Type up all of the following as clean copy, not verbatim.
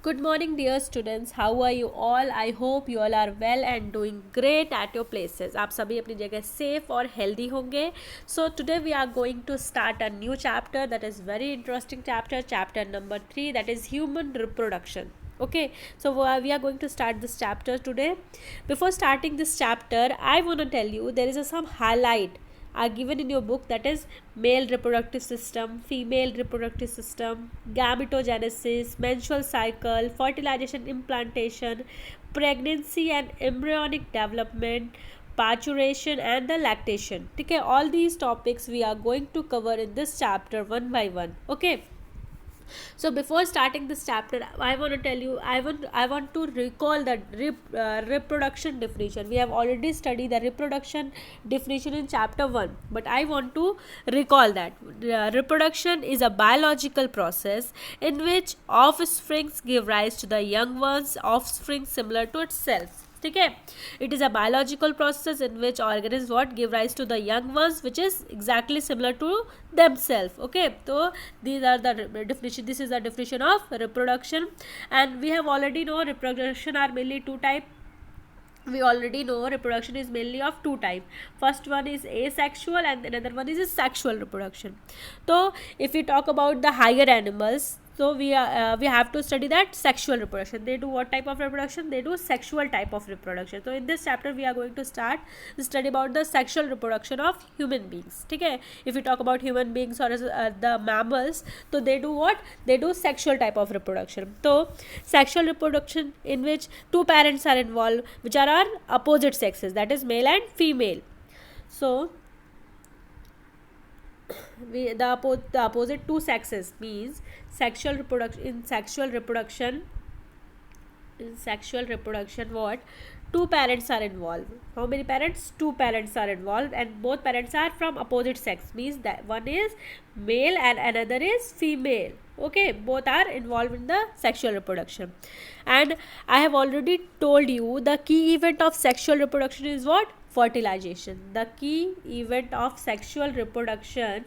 Good morning, dear students. How are you all? I hope you all are well and doing great at your places. आप सभी अपनी जगह safe और healthy होंगे. So today we are going to start a new chapter that is very interesting chapter number 3, that is human reproduction. Okay, so we are going to start this chapter today. Before starting this chapter, I want to tell you there is some highlight are given in your book, that is male reproductive system, female reproductive system, gametogenesis, menstrual cycle, fertilization, implantation, pregnancy and embryonic development, parturition and the lactation. Okay, all these topics we are going to cover in this chapter one by one. Okay, so before starting this chapter, I want to tell you, I want to recall the reproduction definition. We have already studied the reproduction definition in chapter 1, but I want to recall that reproduction is a biological process in which offsprings give rise to the young ones, offspring similar to itself. ठीक है, it is a biological process in which organisms what give rise to the young ones which is exactly similar to themselves. Okay, so these are the definition, this is the definition of reproduction. And we have already know reproduction are mainly two type. We already know reproduction is mainly of two type. First one is asexual and another one is sexual reproduction. So if we talk about the higher animals, so we have to study that sexual reproduction. They do what type of reproduction? They do sexual type of reproduction. So in this chapter we are going to start the study about the sexual reproduction of human beings. ठीक है, if we talk about human beings or the mammals, so they do what? They do sexual type of reproduction. So sexual reproduction in which two parents are involved, which are opposite sexes, that is male and female. So the opposite two sexes means sexual reproduction what? Two parents are involved. How many parents? Two parents are involved, and both parents are from opposite sex, means that one is male and another is female. Okay, both are involved in the sexual reproduction. And I have already told you the key event of sexual reproduction is what? Fertilization. The key event of sexual reproduction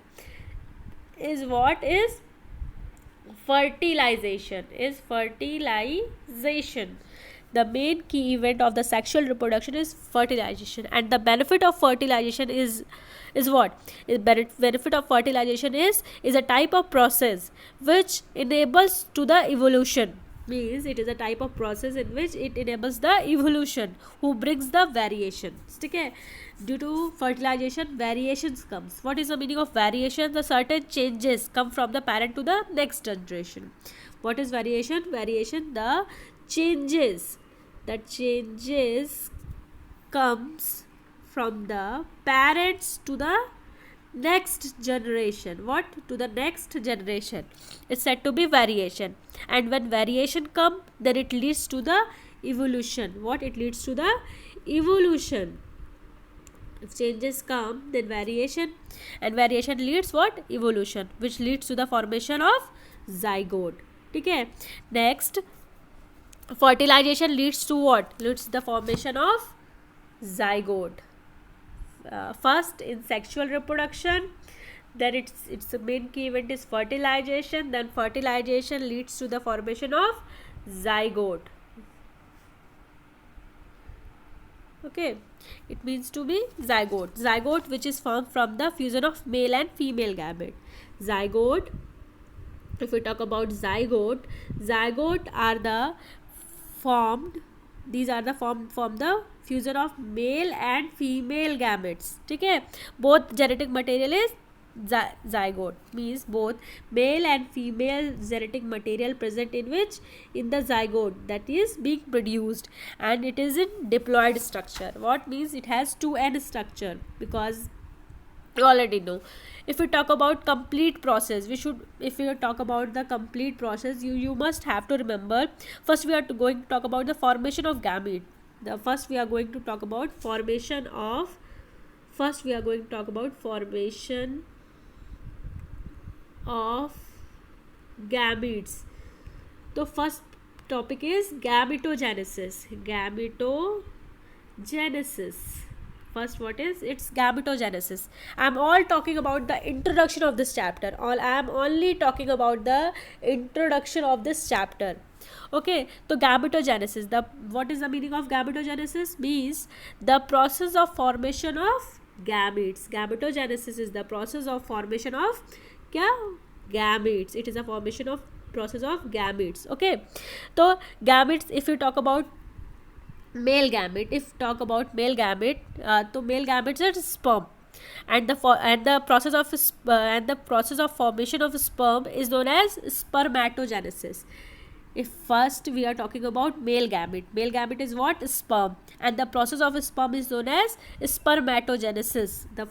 is what? Is fertilization. The main key event of the sexual reproduction is fertilization. And the benefit of fertilization is what? Benefit of fertilization is a type of process which enables to the evolution. Means it is a type of process in which it enables the evolution, who brings the variations. Okay, due to fertilization variations comes. What is the meaning of variation? The certain changes come from the parent to the next generation. What is variation? Variation, the changes comes from the parents to the next generation. What? To the next generation. It's said to be variation. And when variation come, then it leads to the evolution. What? It leads to the evolution. If changes come, then variation, and variation leads what? Evolution, which leads to the formation of zygote. Okay, next, fertilization leads to what? Leads to the formation of zygote. First in sexual reproduction, then its main key event is fertilization. Then fertilization leads to the formation of zygote. Okay, it means to be zygote which is formed from the fusion of male and female gamete. Zygote, if we talk about zygote are the formed, these are the formed from the fusion of male and female gametes. ठीक है, both genetic material is zygote, means both male and female genetic material present in the zygote that is being produced, and it is in diploid structure. What means? It has 2n structure, because you already know. If we talk about complete process, if we talk about the complete process, you must have to remember, first we are going to talk about the formation of gamete. First we are going to talk about formation of gametes. So first topic is gametogenesis. first, what is it's gametogenesis. I'm all talking about the introduction of this chapter. I'm only talking about the introduction of this chapter. Okay, so gametogenesis, the what is the meaning of gametogenesis? Means the process of formation of gametes. Gametogenesis is the process of formation of kya? Gametes. It is a formation of process of gametes. Okay, so gametes, if you talk about male gamete, if talk about male gamete, so male gametes are sperm, and the process of and the process of formation of sperm is known as spermatogenesis. If first we are talking about male gamete is what? Sperm, and the process of sperm is known as spermatogenesis. The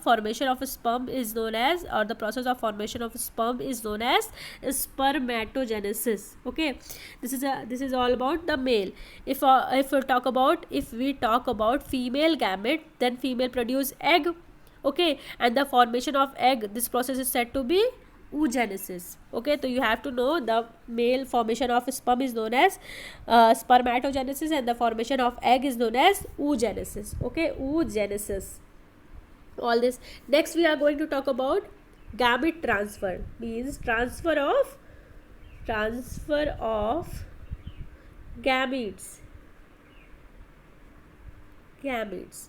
formation of sperm is known as, or the process of formation of sperm is known as spermatogenesis. Okay, this is all about the male. If we talk about female gamete, then female produce egg. Okay, and the formation of egg, this process is said to be oogenesis. Okay, so you have to know the male formation of sperm is known as spermatogenesis, and the formation of egg is known as oogenesis. Okay, oogenesis. All this. Next, we are going to talk about gamete transfer. Means transfer of gametes.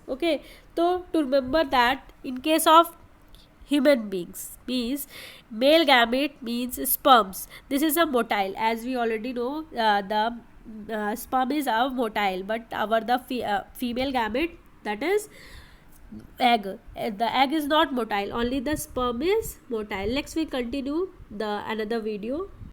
Okay, so to remember that in case of human beings, means male gamete means sperms. This is a motile, as we already know. The sperm is a motile, but female gamete, that is egg. The egg is not motile, only the sperm is motile. Next we continue the another video.